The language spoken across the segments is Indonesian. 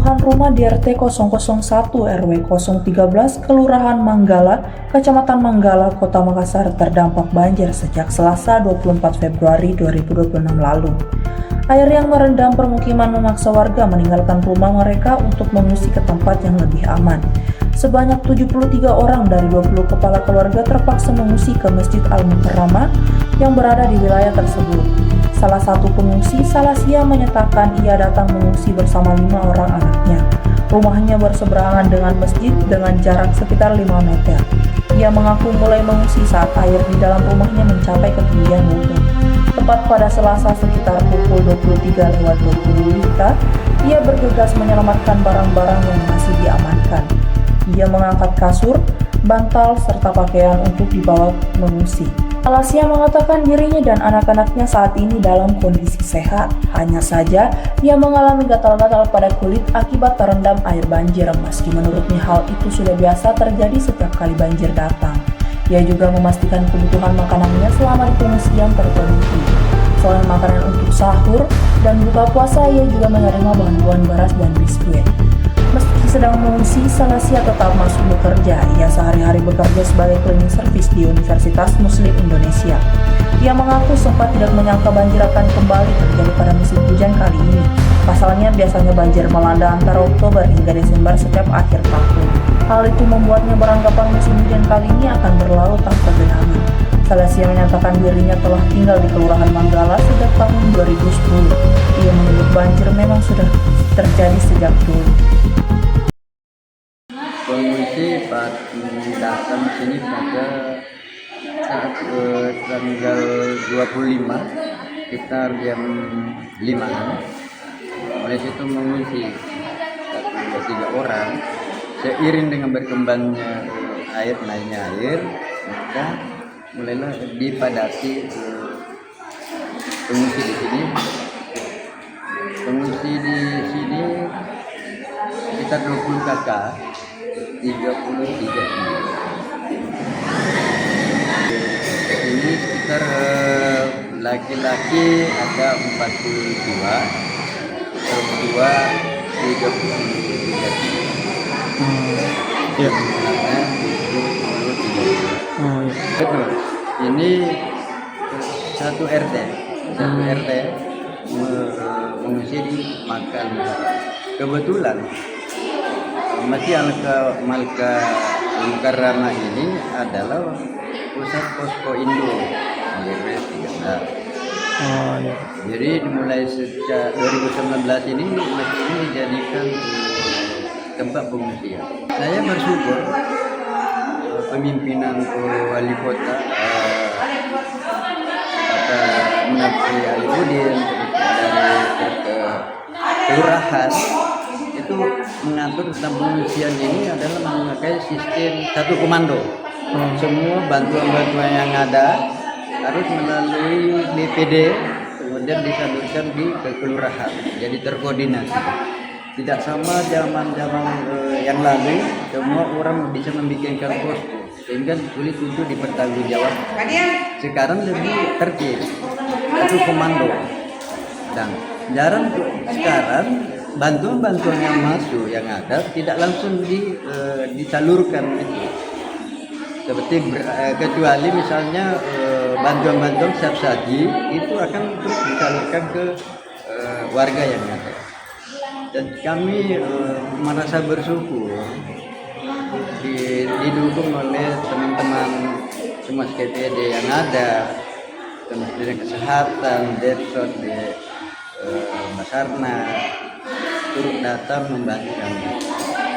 Puluhan rumah di RT 001 RW 013 Kelurahan Manggala, Kecamatan Manggala, Kota Makassar terdampak banjir sejak Selasa 24 Februari 2026 lalu. Air yang merendam permukiman memaksa warga meninggalkan rumah mereka untuk mengungsi ke tempat yang lebih aman. Sebanyak 73 orang dari 20 kepala keluarga terpaksa mengungsi ke Masjid Al-Mukarramah yang berada di wilayah tersebut. Salah satu pengungsi, Salasia, menyatakan ia datang mengungsi bersama 5 orang anaknya. Rumahnya berseberangan dengan masjid dengan jarak sekitar 5 meter. Ia mengaku mulai mengungsi saat air di dalam rumahnya mencapai ketinggian lutut. Tepat pada Selasa sekitar pukul 23.20 WITA, ia bergegas menyelamatkan barang-barang yang masih diamankan. Ia mengangkat kasur, bantal, serta pakaian untuk dibawa mengungsi. Salasia mengatakan dirinya dan anak-anaknya saat ini dalam kondisi sehat. Hanya saja, ia mengalami gatal-gatal pada kulit akibat terendam air banjir, meski menurutnya hal itu sudah biasa terjadi setiap kali banjir datang. Ia juga memastikan kebutuhan makanannya selama di pengungsian terpenuhi. Selain makanan untuk sahur dan buka puasa, ia juga menerima bantuan beras dan biskuit. Meski sedang mengungsi, Salasia tetap masuk bekerja. Ia sehari-hari bekerja sebagai cleaning service di Universitas Muslim Indonesia. Ia mengaku sempat tidak menyangka banjir akan kembali terjadi pada musim hujan kali ini. Pasalnya biasanya banjir melanda antara Oktober hingga Desember setiap akhir tahun. Hal itu membuatnya beranggapan musim hujan kali ini akan berlalu tanpa genangan. Salasia menyatakan dirinya telah tinggal di Kelurahan Manggala sejak tahun 2010. Ia menyebut banjir memang sudah terjadi sejak dulu. Pengungsi datang sini pada saat tanggal 25 sekitar jam 5-an. Oleh situ mengungsi 3 orang. Seiring dengan berkembangnya air, naiknya air, maka mulailah dipadati pengungsi di sini. Pengungsi di sini sekitar 20 kakak. 33 ini sekitar laki-laki ada 42, perempuan 33. Ya. Betul. Ini satu RT mengungsi di Makal. Kebetulan Masjid Al-Mukarramah ini adalah pusat posko Indo RW 13. Jadi dimulai sejak 2019 ini masjid ini dijadikan tempat pengungsian. Saya bersyukur pemimpinan wali kota Bapak Munafri Alibudin dari kelurahan itu mengatur tentang pengungsian ini adalah memakai sistem satu komando. Semua bantuan-bantuan yang ada harus melalui BPD, kemudian disalurkan di kelurahan. Jadi terkoordinasi. Tidak sama zaman yang lalu, semua orang bisa membikinkan posko sehingga sulit untuk dipertanggungjawabkan. Sekarang lebih tertib, satu komando. Dan jarang sekarang bantuan-bantuan yang masuk yang ada tidak langsung disalurkan itu. Seperti kecuali misalnya bantuan-bantuan siap saji itu akan terus disalurkan ke warga yang ada. Dan kami merasa bersyukur didukung oleh teman-teman semua KPD yang ada, Kementerian Kesehatan, Depsot, Basarnas turut datang membantu kami.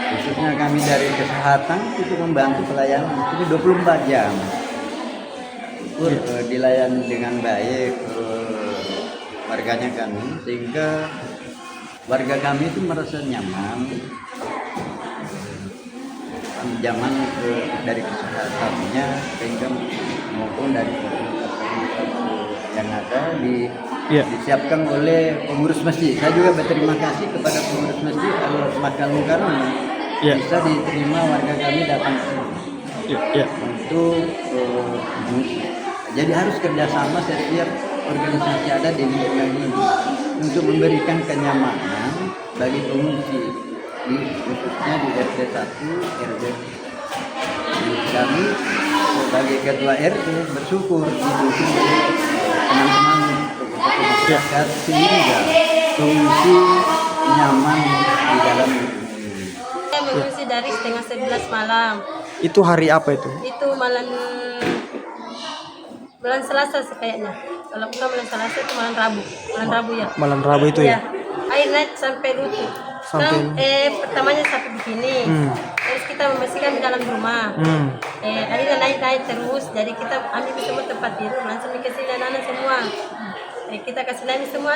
Khususnya kami dari kesehatan itu membantu pelayanan itu 24 jam. Dilayani dengan baik warganya kami, sehingga warga kami itu merasa nyaman. Zaman dari kesehatannya sehingga maupun dari yang ada disiapkan oleh pengurus masjid. Saya juga berterima kasih kepada pengurus masjid Al-Makal Mukarramah bisa diterima warga kami datang untuk jadi harus kerjasama setiap organisasi ada di lingkungan ini untuk memberikan kenyamanan bagi pengungsi. khususnya di RT 1 RW. Kami sebagai ketua RT bersyukur didukung oleh teman-teman masyarakat sehingga pengungsi nyaman di dalam. Saya mengungsi dari setengah 11 malam. Itu hari apa itu? Itu bulan Selasa kayaknya. Kalau bukan bulan Selasa itu malam Rabu. Malam Rabu ya. Malam Rabu itu ya? Air naik sampai lutut. Pertamanya sampai begini. Terus kita membersihkan di dalam rumah. Airnya naik terus. Jadi kita ambil semua tempat tidur, langsung ke sini anak-anak semua. Kita kasih naik semua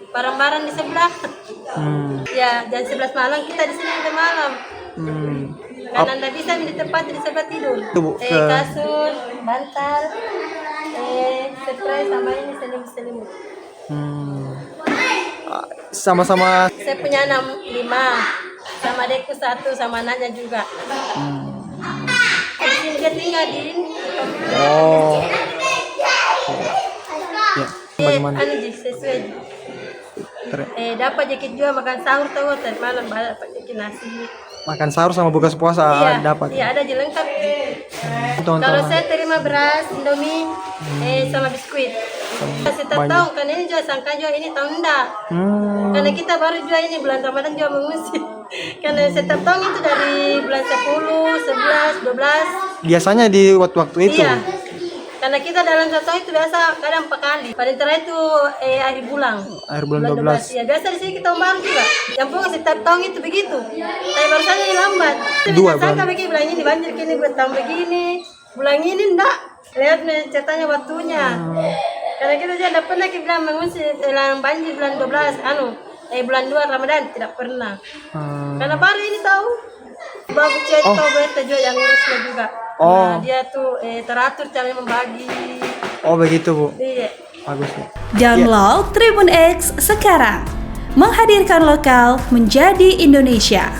barang-barang di sebelah. Ya, jam 11 malam kita di sini udah malam. Karena anda bisa di tempat di sebelah tidur. Kasur, bantal, spray sama ini selimut. Sama-sama. Saya punya anak 5, sama adekku 1, sama anaknya juga. Di sini dia tinggal di ini. Oh. Ya, bagaimana? Sesuai. Dapat jaket juga makan sahur tahu tadi malam dapat jaket nasi. Makan sahur sama buka puasa dapat. Iya, ada lengkap. Kalau saya terima beras, Indomie, sama biskuit. Setiap tahun kan ini juga sangka juga ini tahun enggak. Karena kita baru juga ini bulan Ramadan juga mengungsi. Karena setiap tahun itu dari bulan 10, 11, 12. Biasanya di waktu-waktu itu. Iya. Karena kita dalam satu tahun itu biasa kadang 4 kali. Paling terakhir itu akhir bulan. Akhir bulan 12. Ya biasa di sini kita umbar juga. Yang pun setiap tahun itu begitu. Tapi baru saja ini lambat. Dua sangka begini bulan ini banjir kini bulan tahun begini. Bulan ini enggak. Lihat nih ceritanya waktunya. Karena kita juga tidak pernah kita bilang mengungsi dalam banjir bulan 12 bulan 2 Ramadan tidak pernah. Karena baru ini tahu. Bagus cerita berita juga yang ngurusnya juga. Nah, dia tuh teratur cara membagi. Oh begitu Bu. Iya. Bagus ya. Download Tribun X sekarang. Menghadirkan lokal menjadi Indonesia.